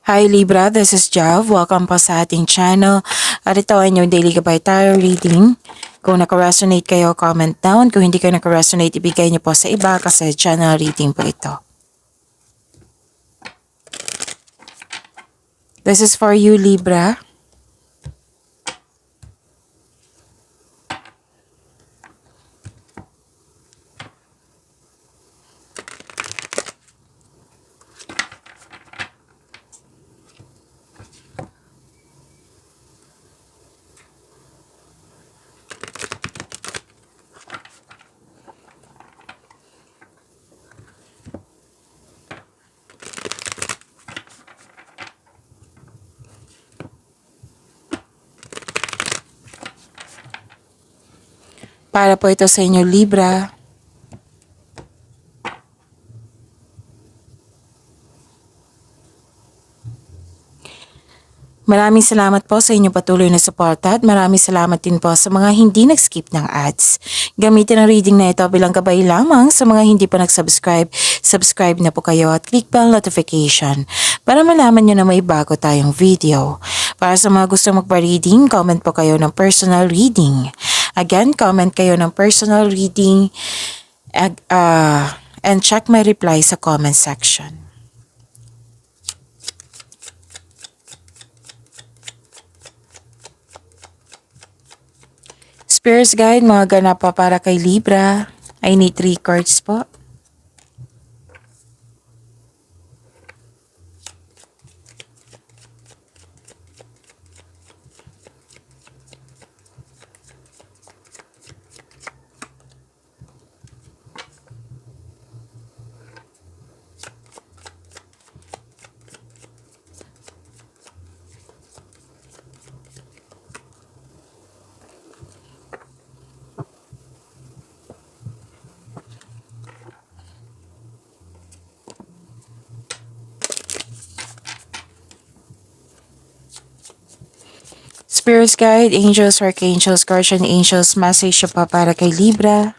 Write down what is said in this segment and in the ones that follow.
Hi Libra, this is Jav. Welcome po sa ating channel. At ito ay inyong daily gabay tarot reading. Kung naka-resonate kayo, comment down. Kung hindi kayo naka-resonate, ibigay niyo po sa iba kasi channel reading po ito. This is for you, Libra. Para po ito sa inyo, Libra. Maraming salamat po sa inyong patuloy na suporta at maraming salamat din po sa mga hindi nag-skip ng ads. Gamitin ang reading na ito bilang gabay lamang sa mga hindi pa nag-subscribe. Subscribe na po kayo at click bell notification para malaman nyo na may bago tayong video. Para sa mga gusto magpa-reading, comment po kayo ng personal reading. Again, comment kayo ng personal reading and check my reply sa comment section. Spirits Guide, mga ganap pa para kay Libra. I need 3 cards po. Spirits Guide, Angels, Archangels, Guardian Angels, message pa para kay Libra.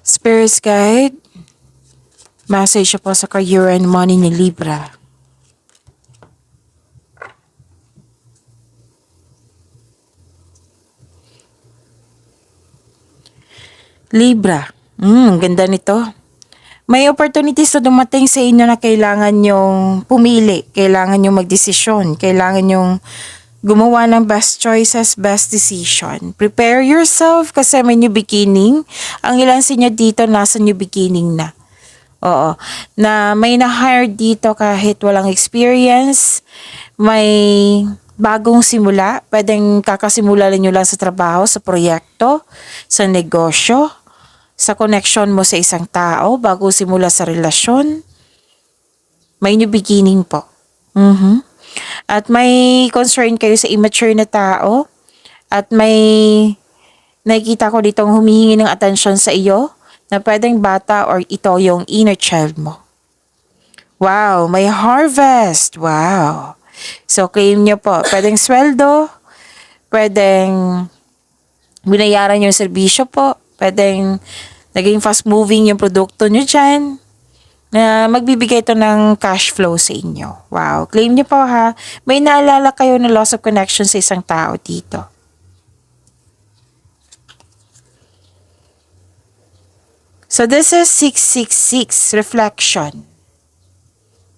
Spirits Guide, message po sa career and money ni Libra. Libra, ganda nito. May opportunities na dumating sa inyo na kailangan nyong pumili, kailangan nyong magdesisyon, kailangan nyong gumawa ng best choices, best decision. Prepare yourself kasi may new beginning. Ang ilan sa inyo dito nasa new beginning na. Oo, na may na-hire dito kahit walang experience, may bagong simula, pwedeng kakasimula nyo lang sa trabaho, sa proyekto, sa negosyo, sa connection mo sa isang tao, bago simula sa relasyon, may new beginning po. At may concern kayo sa immature na tao, at may nakikita ko ditong humihingi ng atensyon sa iyo, na pwedeng bata or ito yung inner child mo. Wow, may harvest. Wow. So, claim nyo po. Pwedeng sweldo, pwedeng binayaran yung serbisyo po, pwedeng naging fast moving yung produkto nyo dyan, na magbibigay ito ng cash flow sa inyo. Wow, claim nyo po ha. May naalala kayo na loss of connection sa isang tao dito. So this is 666, reflection.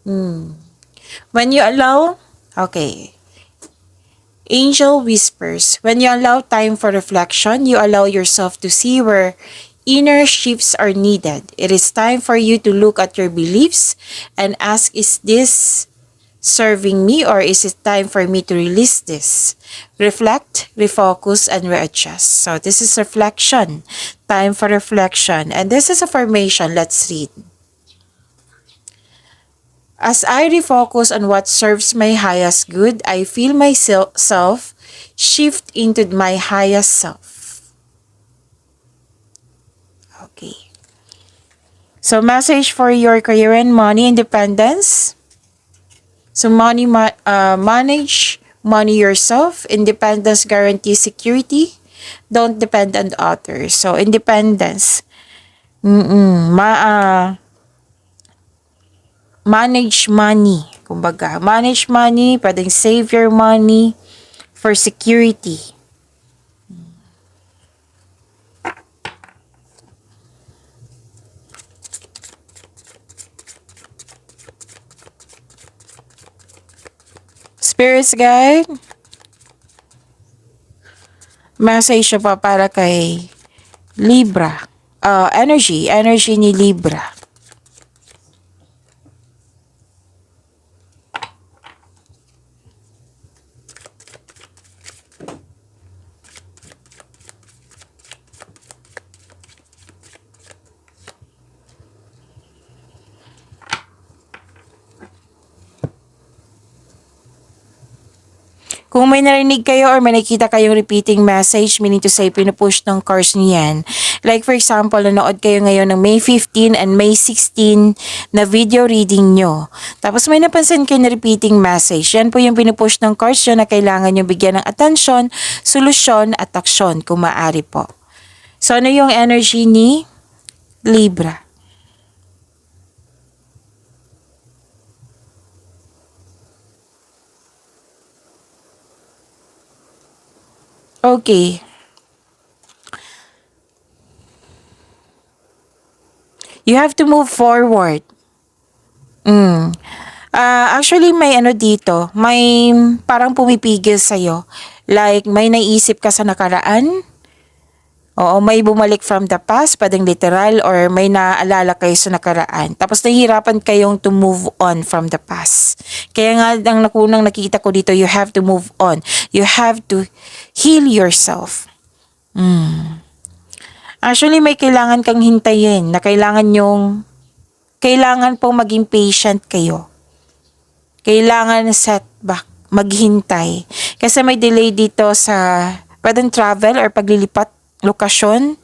When you allow, okay. Angel whispers, when you allow time for reflection, you allow yourself to see where inner shifts are needed. It is time for you to look at your beliefs and ask, is this serving me or is it time for me to release this? Reflect, refocus, and readjust. So this is reflection, time for reflection. And this is affirmation. Let's read. As I refocus on what serves my highest good, I feel myself shift into my highest self. Okay. So, message for your career and money independence. So, manage money yourself. Independence guarantees security. Don't depend on others. So, independence. Manage money. Kumbaga, manage money, pwedeng save your money for security. Spirits guide. Message pa para kay Libra. Energy ni Libra. Kung may narinig kayo or may nakita kayong repeating message, meaning to say, pinupush ng cards niyan. Like for example, nanood kayo ngayon ng May 15 and May 16 na video reading nyo. Tapos may napansin kayo na repeating message. Yan po yung pinupush ng cards nyo na kailangan nyo bigyan ng atensyon, solusyon at aksyon kung maaari po. So ano yung energy ni Libra? Okay. You have to move forward. Actually, may ano dito, may parang pumipigil sa'yo. Like, may naisip ka sa nakaraan. Oo, may bumalik from the past, pwedeng literal, or may naalala kayo sa nakaraan. Tapos nahihirapan kayong to move on from the past. Kaya nga, ang nakunang nakita ko dito, you have to move on. You have to heal yourself. Actually, may kailangan kang hintayin na kailangan pong maging patient kayo. Kailangan setback, maghintay. Kasi may delay dito sa pwedeng travel or paglilipat lokasyon.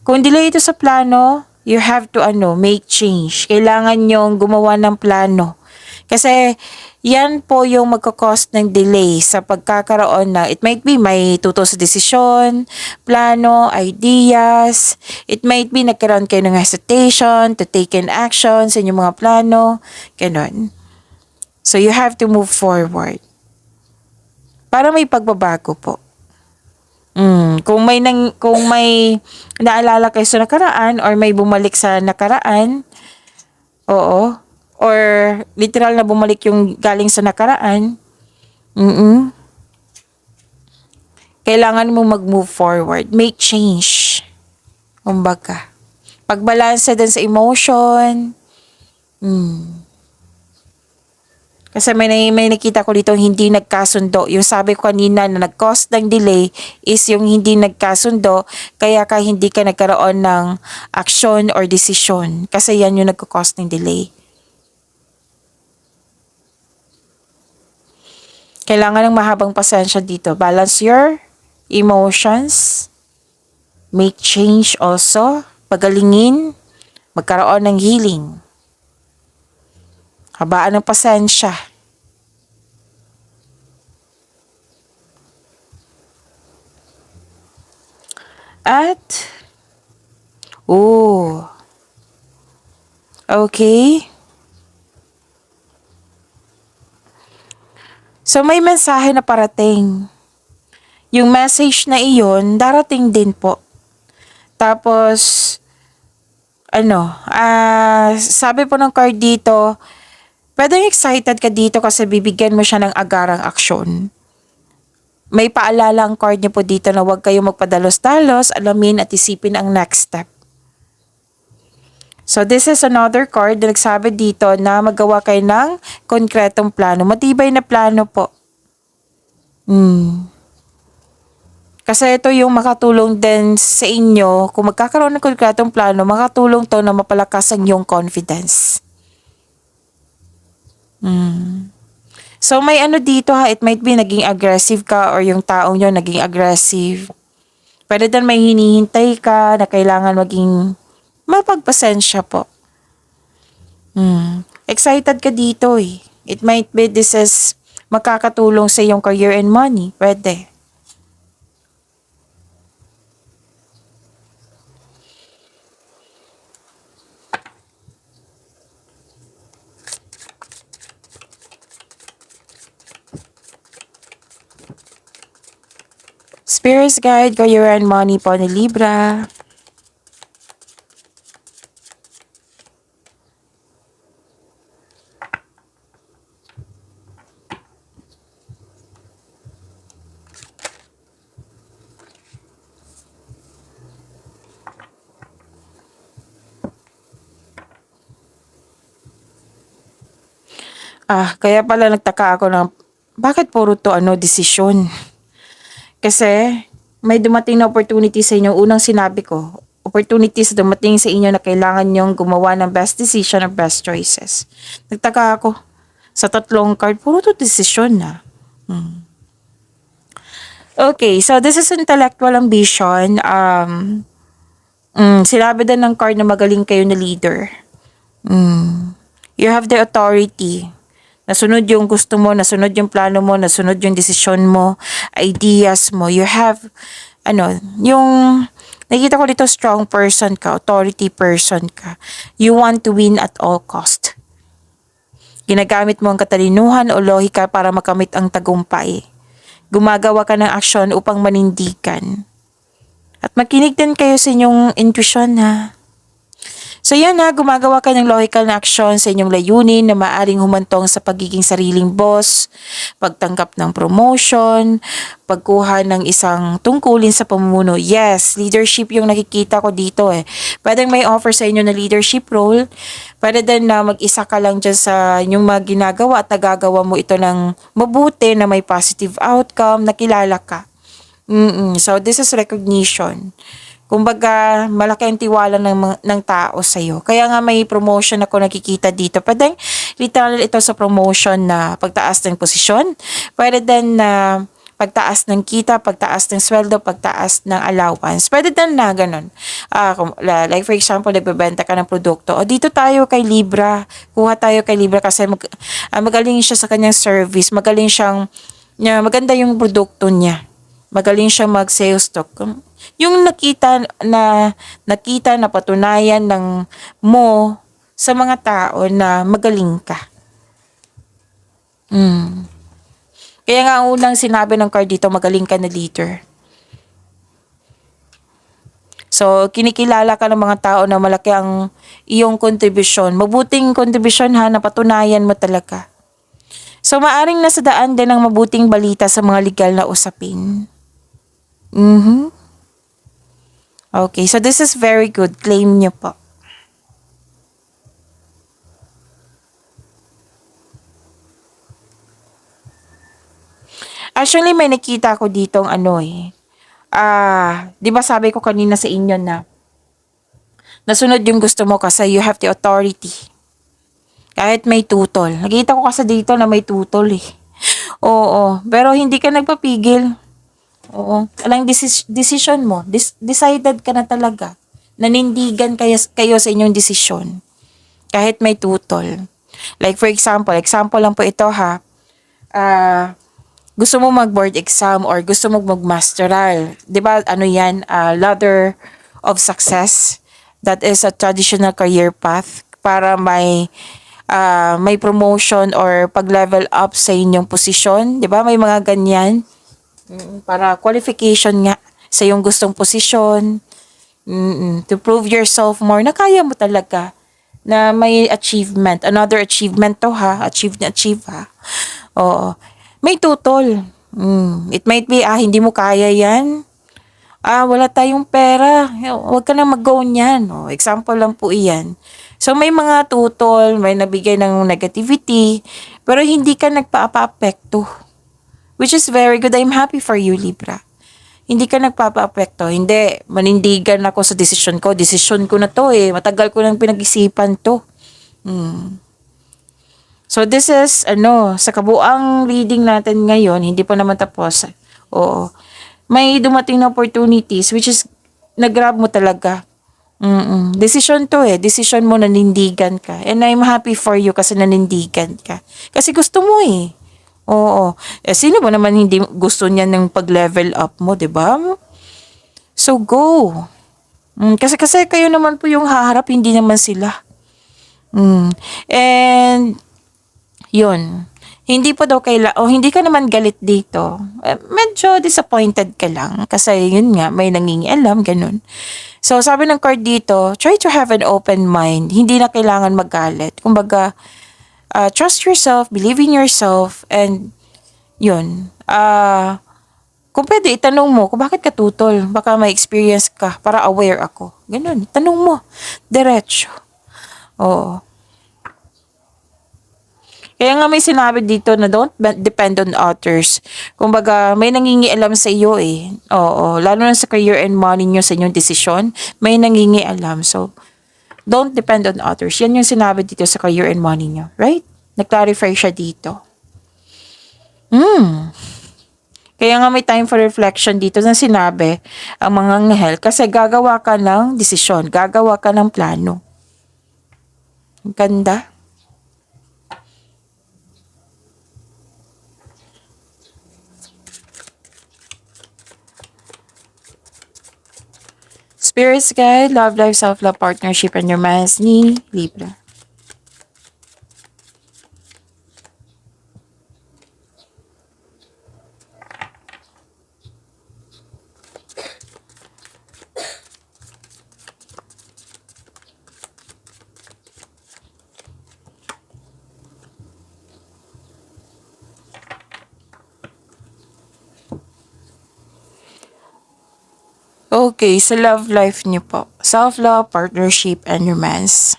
Kung delay ito sa plano, you have to make change. Kailangan nyong gumawa ng plano. Kasi yan po yung magkakos ng delay sa pagkakaroon na it might be may tuto sa desisyon, plano, ideas. It might be nagkaroon kayo ng hesitation to take in action sa inyong mga plano. Ganon. So you have to move forward. Para may pagbabago po. Kung may naalala kayo sa nakaraan or may bumalik sa nakaraan, oo, or literal na bumalik yung galing sa nakaraan, kailangan mo mag-move forward, make change. Kumbaga, pagbalansa din sa emotion. Kasi may nakita ko dito hindi nagkasundo. Yung sabi ko kanina na nag-cause ng delay is yung hindi nagkasundo kaya hindi ka nagkaroon ng action or decision. Kasi yan yung nagkakause ng delay. Kailangan ng mahabang pasensya dito. Balance your emotions. Make change also. Pagalingin. Magkaroon ng healing. Habaan ng pasensya. At, okay. So, may mensahe na parating. Yung message na iyon, darating din po. Tapos, sabi po ng card dito, pwedeng excited ka dito kasi bibigyan mo siya ng agarang aksyon. May paalala ang card niyo po dito na huwag kayong magpadalos-dalos, alamin at isipin ang next step. So this is another card na nagsabi dito na magawa kayo ng konkretong plano. Matibay na plano po. Kasi ito yung makatulong din sa inyo. Kung magkakaroon ng konkretong plano, makatulong to na mapalakas ang iyong confidence. So may dito it might be naging aggressive ka or yung taong yun naging aggressive. Pwede din may hinihintay ka na kailangan maging mapagpasensya po. Excited ka dito eh. It might be this is makakatulong sa iyong career and money. Pwede. Spirits guide, career and money po ni Libra. Kaya pala nagtaka ako ng bakit puro to desisyon. Kasi may dumating na opportunity sa inyo. Unang sinabi ko, opportunities dumating sa inyo na kailangan nyong gumawa ng best decision or best choices. Nagtaka ako. Sa tatlong card, puro to desisyon na. Okay, so this is intellectual ambition. Sinabi din ng card na magaling kayo na leader. You have the authority. Nasunod yung gusto mo, nasunod yung plano mo, nasunod yung desisyon mo, ideas mo. You have, yung, nakikita ko dito, strong person ka, authority person ka. You want to win at all cost. Ginagamit mo ang katalinuhan o lohika para makamit ang tagumpay. Gumagawa ka ng aksyon upang manindigan. At makinig din kayo sa inyong intuition ha. So yan gumagawa ka ng logical na aksyon sa inyong layunin na maaring humantong sa pagiging sariling boss, pagtanggap ng promotion, pagkuha ng isang tungkulin sa pamumuno. Yes, leadership yung nakikita ko dito eh. Pwedeng may offer sa inyo na leadership role. Pwede din na mag-isa ka lang dyan sa inyong mga ginagawa at nagagawa mo ito ng mabuti na may positive outcome, nakilala ka. So this is recognition. Kumbaga, malaki ang tiwala ng tao sa'yo. Kaya nga may promotion ako nakikita dito. Pwedeng literal ito sa promotion na pagtaas ng posisyon. Pwede din na pagtaas ng kita, pagtaas ng sweldo, pagtaas ng allowance. Pwede din na ganun. Like for example, nagbebenta ka ng produkto. O dito tayo kay Libra. Kuha tayo kay Libra kasi magaling siya sa kanyang service. Maganda yung produkto niya. Magaling siya mag-sales talk. Yung nakita na patunayan ng mo sa mga tao na magaling ka. Kaya nga ang unang sinabi ng card dito, magaling ka na leader. So, kinikilala ka ng mga tao na malaki ang iyong kontribusyon. Mabuting kontribusyon na patunayan mo talaga. So, maaring nasa daan din ang mabuting balita sa mga legal na usapin. Okay, so this is very good. Claim niyo po. Actually, may nakita ko ditong di ba sabi ko kanina sa inyo na nasunod yung gusto mo kasi you have the authority. Kahit may tutol. Nakita ko kasi dito na may tutol eh. Oo, pero hindi ka nagpapigil. Oo. Alang decision mo. Decided ka na talaga. Nanindigan kayo sa inyong desisyon. Kahit may tutol. Like for example lang po ito ha. Gusto mo mag-board exam or gusto mo mag-masteral. Diba yan? Ladder of success. That is a traditional career path para may promotion or pag-level up sa inyong posisyon. Diba? May mga ganyan. Para qualification nga sa yung gustong posisyon, to prove yourself more na kaya mo talaga na may achievement. Another achievement to ha. Achieve ha. Oo. May tutol. It might be, hindi mo kaya yan. Wala tayong pera. Huwag ka na mag-go niyan. Example lang po iyan. So may mga tutol, may nabigay ng negativity, pero hindi ka nagpa-apekto. Which is very good. I'm happy for you, Libra. Hindi ka nagpapa-apekto. Hindi. Manindigan ako sa desisyon ko. Desisyon ko na to eh. Matagal ko nang pinag-isipan to. So this is, sa kabuang reading natin ngayon, hindi pa naman tapos. Oo. May dumating na opportunities which is, nag-grab mo talaga. Decision to eh. Decision mo, nanindigan ka. And I'm happy for you kasi nanindigan ka. Kasi gusto mo eh. Oo. Eh, sino ba naman hindi gusto niya ng pag-level up mo, di ba? So, go. Kasi kayo naman po yung haharap, hindi naman sila. And, yun. Hindi po daw hindi ka naman galit dito. Medyo disappointed ka lang. Kasi yun nga, may nangingialam, ganun. So, sabi ng card dito, try to have an open mind. Hindi na kailangan magalit. Kumbaga, trust yourself, believe in yourself, and yun. Kung pwede, itanong mo kung bakit ka tutol. Baka may experience ka para aware ako. Ganun, tanong mo. Diretso. Oo. Kaya nga may sinabi dito na don't depend on others. Kumbaga, may nangingialam sa iyo eh. Oo, lalo na sa career and money nyo sa inyong desisyon, may nangingialam. So, don't depend on others. Yan yung sinabi dito sa career and money nyo. Right? Nag-clarify siya dito. Kaya nga may time for reflection dito na sinabi ang mga anghel kasi gagawa ka ng desisyon, gagawa ka ng plano. Ang ganda. Spirits guide, love life, self-love, partnership, and romance ni Libra. Okay, sa love life niyo po. Self-love, partnership, and romance.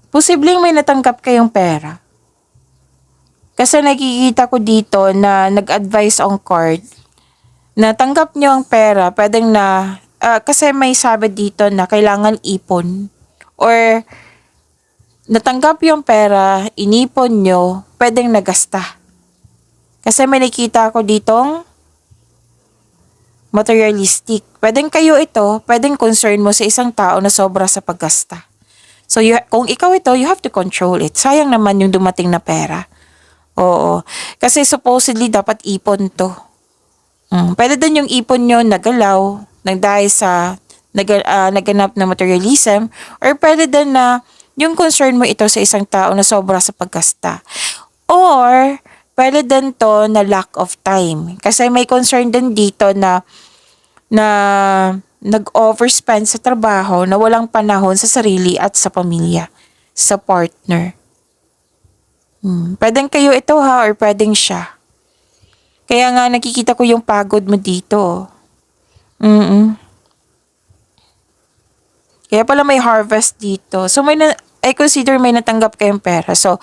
Posibleng may natanggap kayong pera. Kasi nakikita ko dito na nag-advise ang card na tanggap niyo ang pera, pwedeng na, kasi may sabi dito na kailangan ipon. Or, natanggap yung pera, inipon nyo, pwedeng nagasta. Kasi may nakita ko ditong materialistic. Pwedeng kayo ito, pwedeng concern mo sa isang tao na sobra sa paggasta. So, kung ikaw ito, you have to control it. Sayang naman yung dumating na pera. Oo. Kasi supposedly, dapat ipon to. Pwede din yung ipon nyo nagalaw, dahil sa naganap na materialism, or pwede din na yung concern mo ito sa isang tao na sobra sa paggasta. Or, pwede din to na lack of time. Kasi may concern din dito na nag-overspend sa trabaho, na walang panahon sa sarili at sa pamilya, sa partner. Pwedeng kayo ito ha, or pwedeng siya. Kaya nga nakikita ko yung pagod mo dito. Kaya pala may harvest dito. So I consider may natanggap kayong pera. So,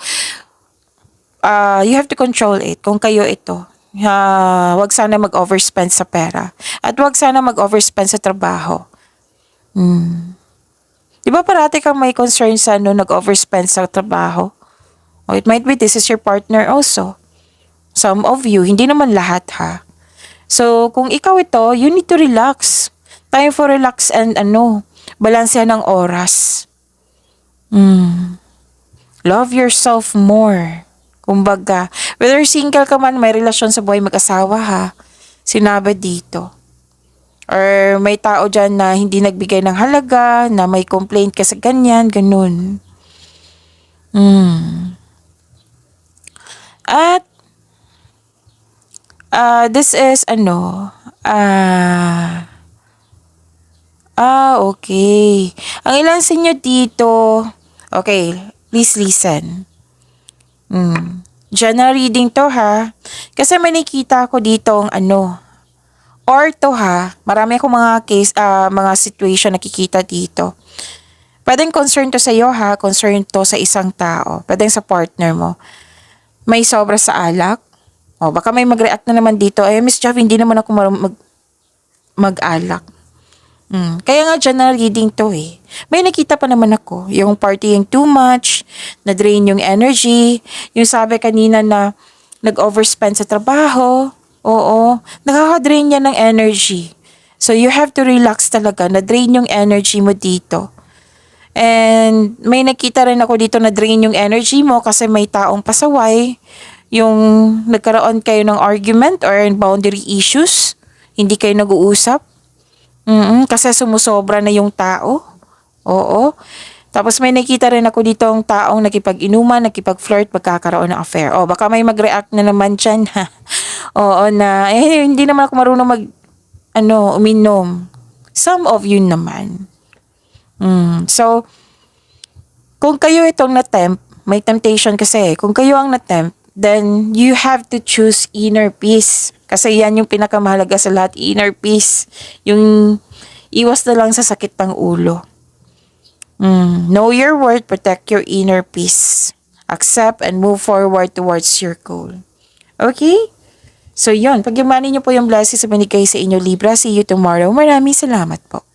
you have to control it kung kayo ito. Wag sana mag-overspend sa pera. At wag sana mag-overspend sa trabaho. Di ba parati kang may concern sa nag-overspend sa trabaho? Or it might be this is your partner also. Some of you, hindi naman lahat ha. So, kung ikaw ito, you need to relax. Time for relax and balansehan ng oras. Love yourself more. Kumbaga, whether single ka man, may relasyon sa buhay mag-asawa ha. Sinabi dito. Or may tao dyan na hindi nagbigay ng halaga, na may complaint ka sa ganyan, ganun. At, this is okay. Ang ilan sa inyo dito, okay, please listen. General reading to ha. Kasi may nakita ko dito or to ha, marami akong mga case, mga situation nakikita dito. Pwedeng concern to sa iyo ha, concern to sa isang tao, pwedeng sa partner mo. May sobra sa alak. Baka may mag-react na naman dito, Miss Jav, hindi naman ako mag-alak. Kaya nga general reading to eh. May nakita pa naman ako, yung partying too much, na-drain yung energy, yung sabi kanina na nag-overspend sa trabaho, Oo, nakaka-drain yan ng energy. So you have to relax talaga, na-drain yung energy mo dito. And may nakita rin ako dito na drain yung energy mo kasi may taong pasaway, yung nagkaroon kayo ng argument or boundary issues, hindi kayo nag-uusap. Kasi sumusobra na yung tao. Oo. Tapos may nakita rin ako dito ang taong nakipag-inuman, nakipag-flirt, magkakaroon ng affair. O, baka may mag-react na naman dyan, ha? Oo, na, hindi naman ako marunong uminom. Some of you naman. So, kung kayo itong na-tempt, may temptation kasi. Kung kayo ang na-tempt, then you have to choose inner peace. Kasi yan yung pinakamahalaga sa lahat, inner peace. Yung iwas na lang sa sakit ng ulo. Know your worth, protect your inner peace. Accept and move forward towards your goal. Okay? So yun, pagyamanin niyo po yung blessings sa binigay sa inyo, Libra. See you tomorrow. Maraming salamat po.